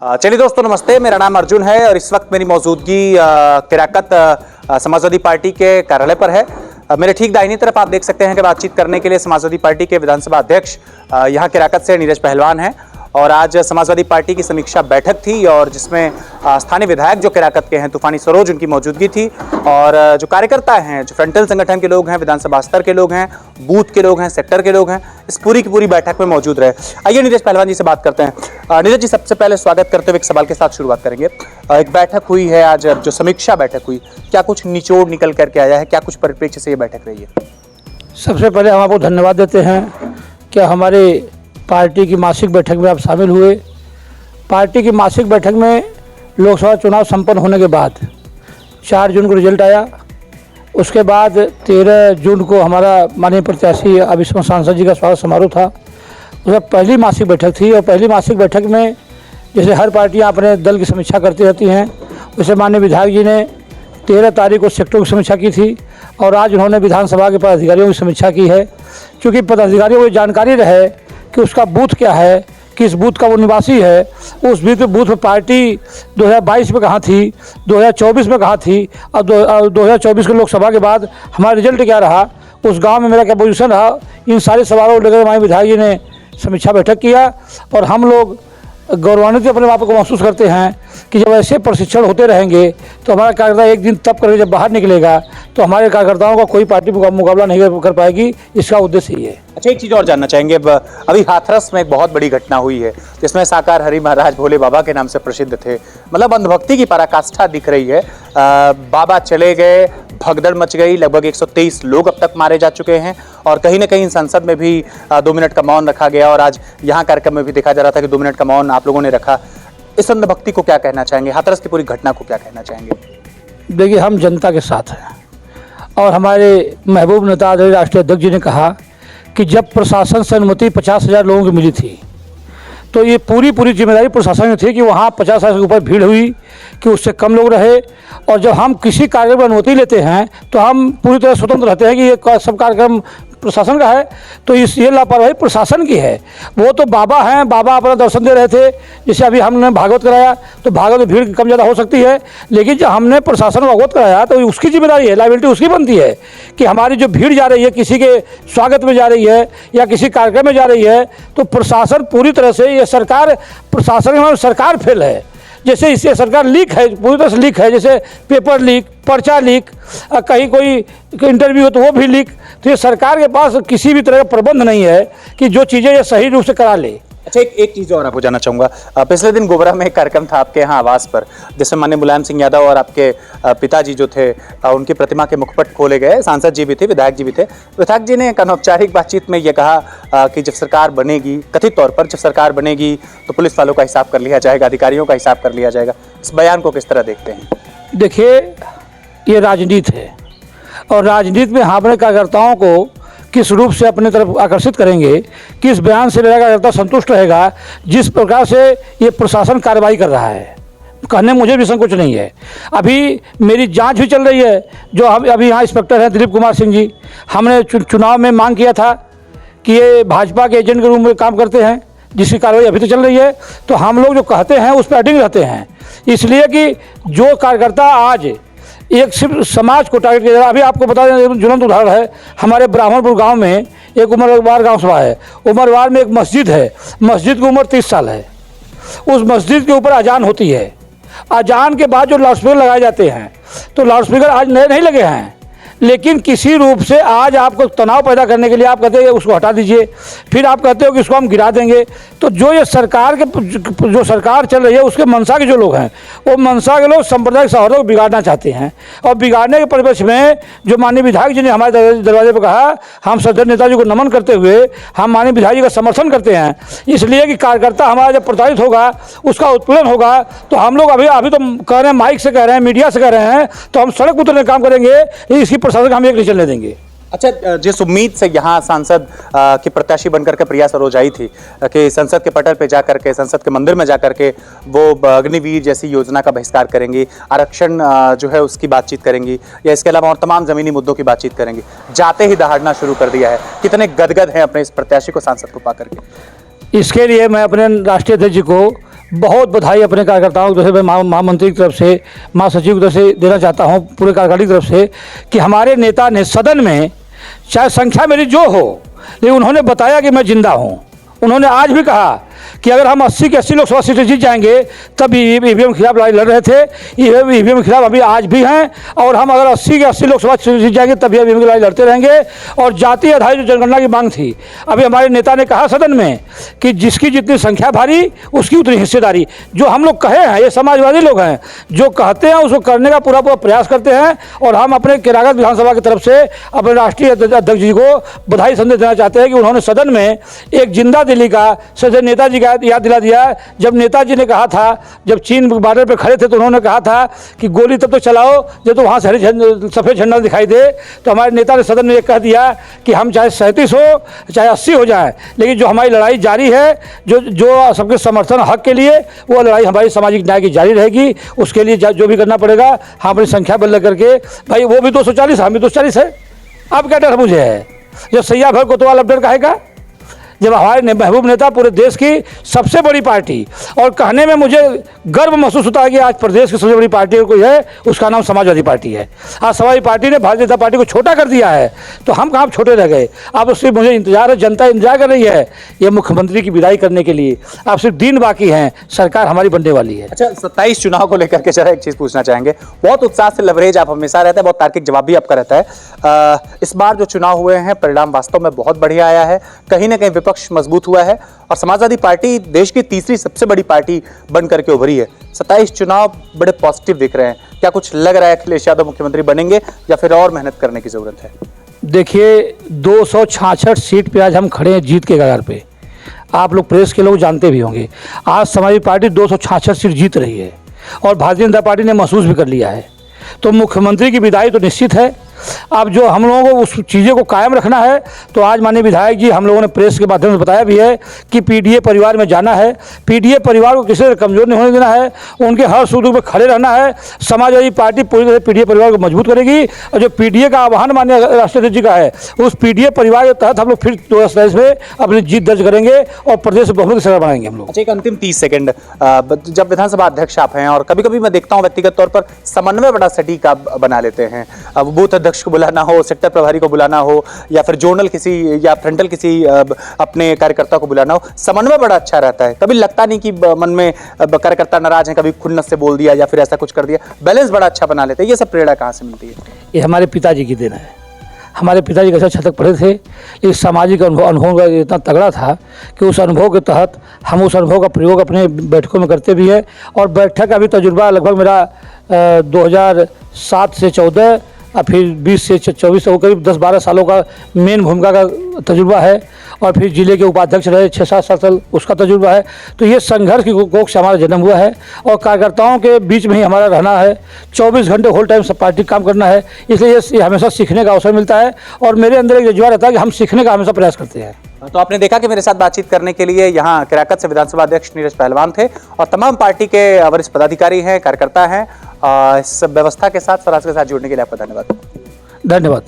चलिए दोस्तों, नमस्ते। मेरा नाम अर्जुन है और इस वक्त मेरी मौजूदगी किराकत समाजवादी पार्टी के कार्यालय पर है। मेरे ठीक दाहिनी तरफ आप देख सकते हैं कि बातचीत करने के लिए समाजवादी पार्टी के विधानसभा अध्यक्ष यहाँ किराकत से नीरज पहलवान हैं। और आज समाजवादी पार्टी की समीक्षा बैठक थी और जिसमें स्थानीय विधायक जो किराकत के हैं तूफानी सरोज, उनकी मौजूदगी थी। और जो कार्यकर्ता हैं, जो फ्रंटल संगठन के लोग हैं, विधानसभा स्तर के लोग हैं, बूथ के लोग हैं, सेक्टर के लोग हैं, इस पूरी की पूरी बैठक में मौजूद रहे। आइए नीरज पहलवान जी से बात करते हैं। नीरज जी, सबसे पहले स्वागत करते हुए एक सवाल के साथ शुरुआत करेंगे। एक बैठक हुई है आज, जो समीक्षा बैठक हुई, क्या कुछ निचोड़ निकल करके आया है? क्या कुछ परिप्रेक्ष्य से ये बैठक रही है? सबसे पहले हम आपको धन्यवाद देते हैं कि हमारे पार्टी की मासिक बैठक में आप शामिल हुए। पार्टी की मासिक बैठक में लोकसभा चुनाव संपन्न होने के बाद 4 जून को रिजल्ट आया। उसके बाद 13 जून को हमारा माननीय प्रत्याशी अभिषेक सांसद जी का स्वागत समारोह था। उसमें पहली मासिक बैठक थी और पहली मासिक बैठक में जैसे हर पार्टियां अपने दल की समीक्षा करती रहती हैं, वैसे माननीय विधायक जी ने 13 तारीख को सेक्टरों की समीक्षा की थी और आज उन्होंने विधानसभा के पदाधिकारियों की समीक्षा की है। क्योंकि पदाधिकारियों को जानकारी रहे कि उसका बूथ क्या है, किस बूथ का वो निवासी है, उस बूथ में पार्टी 2022 में कहाँ थी, 2024 में कहाँ थी और 2024 के लोकसभा के बाद हमारा रिजल्ट क्या रहा, उस गांव में मेरा क्या पोजीशन रहा, इन सारे सवालों को लेकर हमारे विधायक जी ने समीक्षा बैठक किया। और हम लोग गौरवान्वित अपने आप को महसूस करते हैं कि जब ऐसे प्रशिक्षण होते रहेंगे तो हमारा कार्यकर्ता एक दिन तब करके जब बाहर निकलेगा तो हमारे कार्यकर्ताओं का कोई पार्टी मुकाबला नहीं कर पाएगी। इसका उद्देश्य ही है। अच्छा, एक चीज़ और जानना चाहेंगे। अभी हाथरस में एक बहुत बड़ी घटना हुई है जिसमें साकार हरि महाराज भोले बाबा के नाम से प्रसिद्ध थे। मतलब अंधभक्ति की पराकाष्ठा दिख रही है। बाबा चले गए, भगदड़ मच गई, लगभग 123 लोग अब तक मारे जा चुके हैं और कहीं ना कहीं संसद में भी 2 मिनट का मौन रखा गया और आज यहाँ कार्यक्रम में भी देखा जा रहा था कि 2 मिनट का मौन आप लोगों ने रखा। इस अंधभक्ति को क्या कहना चाहेंगे? हाथरस की पूरी घटना को क्या कहना चाहेंगे? देखिए, हम जनता के साथ हैं और हमारे महबूब नेता आदरणीय राष्ट्रीय अध्यक्ष जी ने कहा कि जब प्रशासन से अनुमति 50,000 लोगों की मिली थी तो ये पूरी जिम्मेदारी प्रशासन में थी कि वहाँ 50,000 के ऊपर भीड़ हुई कि उससे कम लोग रहे। और जब हम किसी कार्यक्रम में अनुमति लेते हैं तो हम पूरी तरह स्वतंत्र रहते हैं कि ये सब कार्यक्रम प्रशासन का है, तो ये लापरवाही प्रशासन की है। वो तो बाबा हैं, बाबा अपना दर्शन दे रहे थे। जैसे अभी हमने भागवत कराया तो भागवत में भीड़ कम ज़्यादा हो सकती है, लेकिन जब हमने प्रशासन को अवगत कराया तो उसकी जिम्मेदारी है, लायबिलिटी उसकी बनती है कि हमारी जो भीड़ जा रही है, किसी के स्वागत में जा रही है या किसी कार्यक्रम में जा रही है, तो प्रशासन पूरी तरह से, ये सरकार प्रशासन में सरकार फेल है। जैसे इससे सरकार लीक है, पूरी तरह से लीक है। जैसे पेपर लीक, पर्चा लीक, कहीं कोई इंटरव्यू हो तो वो भी लीक। तो ये सरकार के पास किसी भी तरह का प्रबंध नहीं है कि जो चीज़ें ये सही रूप से करा ले। अच्छा, एक चीज़ और आपको जानना चाहूँगा। पिछले दिन गोबरा में एक कार्यक्रम था आपके यहाँ आवास पर, जिसमें माननीय मुलायम सिंह यादव और आपके पिताजी जो थे, उनकी प्रतिमा के मुखपट खोले गए। सांसद जी भी थे, विधायक जी भी थे। विधायक जी ने एक अनौपचारिक बातचीत में ये कहा कि जब सरकार बनेगी, कथित तौर पर जब सरकार बनेगी तो पुलिस वालों का हिसाब कर लिया जाएगा, अधिकारियों का हिसाब कर लिया जाएगा। इस बयान को किस तरह देखते हैं? देखिए, ये राजनीति है और राजनीति में हम अपने कार्यकर्ताओं को किस रूप से अपने तरफ आकर्षित करेंगे, किस बयान से मेरा कार्यकर्ता संतुष्ट रहेगा, जिस प्रकार से ये प्रशासन कार्रवाई कर रहा है, कहने मुझे भी संकोच नहीं है। अभी मेरी जांच भी चल रही है। जो हम अभी यहाँ इंस्पेक्टर हैं दिलीप कुमार सिंह जी, हमने चुनाव में मांग किया था कि ये भाजपा के एजेंट के रूप में काम करते हैं, जिसकी कार्रवाई अभी तो चल रही है। तो हम लोग जो कहते हैं उस पर अडिग रहते हैं, इसलिए कि जो कार्यकर्ता आज एक सिर्फ समाज को टारगेट किया जा रहा है। अभी आपको बता दें, ज्वलंत उदाहरण है, हमारे ब्राह्मणपुर गांव में एक उमरवार गांव सभा है। उमरवार में एक मस्जिद है, मस्जिद की उम्र 30 साल है। उस मस्जिद के ऊपर अजान होती है। अजान के बाद जो लाउडस्पीकर लगाए जाते हैं, तो लाउडस्पीकर आज नए नहीं लगे हैं, लेकिन किसी रूप से आज आपको तनाव पैदा करने के लिए आप कहते हैं उसको हटा दीजिए, फिर आप कहते हो कि इसको हम गिरा देंगे। तो जो ये सरकार के जो सरकार चल रही है, उसके मंशा के जो लोग हैं, वो मंशा के लोग सांप्रदायिक सौहार्द को बिगाड़ना चाहते हैं। और बिगाड़ने के परिवेश में जो माननीय विधायक जी ने हमारे दरवाजे पर कहा, हम सदर नेताजी को नमन करते हुए हम माननीय विधायक जी का समर्थन करते हैं, इसलिए कि कार्यकर्ता हमारा जब प्रताड़ित होगा, उसका उत्पीड़न होगा, तो हम लोग अभी तो कह रहे हैं, माइक से कह रहे हैं, मीडिया से कह रहे हैं, तो हम सड़क उतरने का काम करेंगे। इसकी प्रशासन हम एक नहीं चलने देंगे। अच्छा, जिस उम्मीद से यहाँ सांसद की प्रत्याशी बनकर के प्रिया सरोज आई थी कि संसद के पटल पे जाकर के, संसद के मंदिर में जाकर के वो अग्निवीर जैसी योजना का बहिष्कार करेंगी, आरक्षण जो है उसकी बातचीत करेंगी, या इसके अलावा और तमाम जमीनी मुद्दों की बातचीत करेंगी, जाते ही दहाड़ना शुरू कर दिया है। कितने गदगद हैं अपने इस प्रत्याशी को, सांसद को पा करके? इसके लिए मैं अपने राष्ट्रीय अध्यक्ष जी को बहुत बधाई अपने कार्यकर्ताओं की तरफ से, मैं महामंत्री की तरफ से, महासचिव की तरफ से देना चाहता हूं, पूरे कार्यकारिणी की तरफ से, कि हमारे नेता ने सदन में, चाहे संख्या मेरी जो हो, लेकिन उन्होंने बताया कि मैं जिंदा हूं। उन्होंने आज भी कहा कि अगर हम 80 की 80 लोकसभा सीटें जीत जाएंगे, तब ईवीएम के खिलाफ लड़ाई लड़ रहे थे, ईवीएम के खिलाफ अभी आज भी हैं, और हम अगर 80 की 80 लोकसभा सीटें जीत जाएंगे तब ईवीएम की लड़ाई लड़ते रहेंगे। और जातीय आधारित जो जनगणना की मांग थी, अभी हमारे नेता ने कहा सदन में कि जिसकी जितनी संख्या भारी उसकी उतनी हिस्सेदारी। जो हम लोग कहे हैं, ये समाजवादी लोग हैं, जो कहते हैं उसको करने का पूरा प्रयास करते हैं। और हम अपने केरागत विधानसभा की तरफ से अपने राष्ट्रीय अध्यक्ष जी को बधाई संदेश देना चाहते हैं कि उन्होंने सदन में एक जिंदा दिली का सदस्य नेताजी का याद दिला दिया। जब नेताजी ने कहा था, जब चीन बॉर्डर पे खड़े थे, तो उन्होंने कहा था कि गोली तब तो चलाओ जब तो वहाँ से सफ़ेद झंडा दिखाई दे। तो हमारे नेता ने सदन में ये कह दिया कि हम चाहे 37 हो चाहे 80 हो जाए, लेकिन जो हमारी लड़ाई जारी है, जो सबके समर्थन हक के लिए, वो लड़ाई हमारी सामाजिक न्याय की जारी रहेगी। उसके लिए जो भी करना पड़ेगा, हम अपनी संख्या बदल करके, भाई वो भी 240, हम भी 240 है, अब क्या डर मुझे है? जब सैया भर कोतवाल अब डर काहेगा? जब हमारे महबूब नेता पूरे देश की सबसे बड़ी पार्टी, और कहने में मुझे गर्व महसूस होता है कि आज प्रदेश की सबसे बड़ी पार्टी कोई है, उसका नाम समाजवादी पार्टी है। आज समाजवादी पार्टी ने भारतीय जनता पार्टी को छोटा कर दिया है, तो हम कहाँ छोटे रह गए? अब उससे मुझे इंतजार है, जनता इंतजार कर रही है ये मुख्यमंत्री की विदाई करने के लिए। अब सिर्फ दिन बाकी हैं, सरकार हमारी बनने वाली है। अच्छा, 27 चुनाव को लेकर के जरा एक चीज पूछना चाहेंगे। बहुत उत्साह से लवरेज आप हमेशा रहता है, बहुत तार्किक जवाब भी आपका रहता है। इस बार जो चुनाव हुए हैं, परिणाम वास्तव में बहुत बढ़िया आया है, कहीं ना कहीं विपक्ष मजबूत हुआ है, और समाजवादी पार्टी देश की तीसरी सबसे बड़ी पार्टी बन करके उभरी है। 27 चुनाव बड़े पॉजिटिव दिख रहे हैं। क्या कुछ लग रहा है अखिलेश यादव मुख्यमंत्री बनेंगे, या फिर और मेहनत करने की जरूरत है? देखिए, 266 सीट पे आज हम खड़े हैं जीत के कगार पे। आप लोग प्रेस के लोग जानते भी होंगे, आज समाजवादी पार्टी 266 सीट जीत रही है, और भारतीय जनता पार्टी ने महसूस भी कर लिया है। तो मुख्यमंत्री की विदाई तो निश्चित है। अब जो हम लोगों को उस चीज़ों को कायम रखना है, तो आज माननीय विधायक जी, हम लोगों ने प्रेस के माध्यम से बताया भी है कि पीडीए परिवार में जाना है, पीडीए परिवार को किसी से कमज़ोर नहीं होने देना है, उनके हर सुख दुख में खड़े रहना है। समाजवादी पार्टी पूरी तरह से पीडीए परिवार को मजबूत करेगी, और जो पीडीए का आह्वान माननीय राष्ट्रीय अध्यक्ष जी का है, उस पीडीए परिवार के तहत हम लोग फिर 2027 में अपनी जीत दर्ज करेंगे और प्रदेश में बहुमत की सरकार बनाएंगे हम लोग। अच्छा, एक अंतिम 30 सेकंड, जब विधानसभा अध्यक्ष आप हैं, और कभी कभी मैं देखता हूं व्यक्तिगत तौर पर समन्वय बड़ा सटीक आप बना लेते हैं। अब बूथ अध्यक्ष को बुलाना हो, सेक्टर प्रभारी को बुलाना हो, या फिर जोनल किसी या फ्रंटल किसी अपने कार्यकर्ता को बुलाना हो, समन्वय बड़ा अच्छा रहता है। कभी लगता नहीं कि मन में कार्यकर्ता नाराज हैं, कभी खुन्नस से बोल दिया या फिर ऐसा कुछ कर दिया, बैलेंस बड़ा अच्छा बना लेते हैं। ये सब प्रेरणा कहाँ से मिलती है? ये हमारे पिताजी की देन है। हमारे पिताजी कैसे छतक पढ़े थे, इस सामाजिक अनुभव का इतना तगड़ा था कि उस अनुभव के तहत हम उस अनुभव का प्रयोग अपने बैठकों में करते भी हैं। और बैठक का भी तजुर्बा लगभग मेरा 2007 से 14 और फिर 20 से 24 तक करीब 10-12 सालों का मेन भूमिका का तजुर्बा है। और फिर जिले के उपाध्यक्ष रहे 6-7 साल, उसका तजुर्बा है। तो ये संघर्ष की कोख से हमारा जन्म हुआ है, और कार्यकर्ताओं के बीच में ही हमारा रहना है। 24 घंटे होल टाइम सब पार्टी काम करना है, इसलिए ये हमेशा सीखने का अवसर मिलता है, और मेरे अंदर एक जज्बा रहता है कि हम सीखने का हमेशा प्रयास करते हैं। तो आपने देखा कि मेरे साथ बातचीत करने के लिए यहाँ केराकत से विधानसभा अध्यक्ष नीरज पहलवान थे, और तमाम पार्टी के वरिष्ठ पदाधिकारी हैं, कार्यकर्ता हैं। इस व्यवस्था के साथ, स्वराज के साथ जुड़ने के लिए आपका धन्यवाद। धन्यवाद।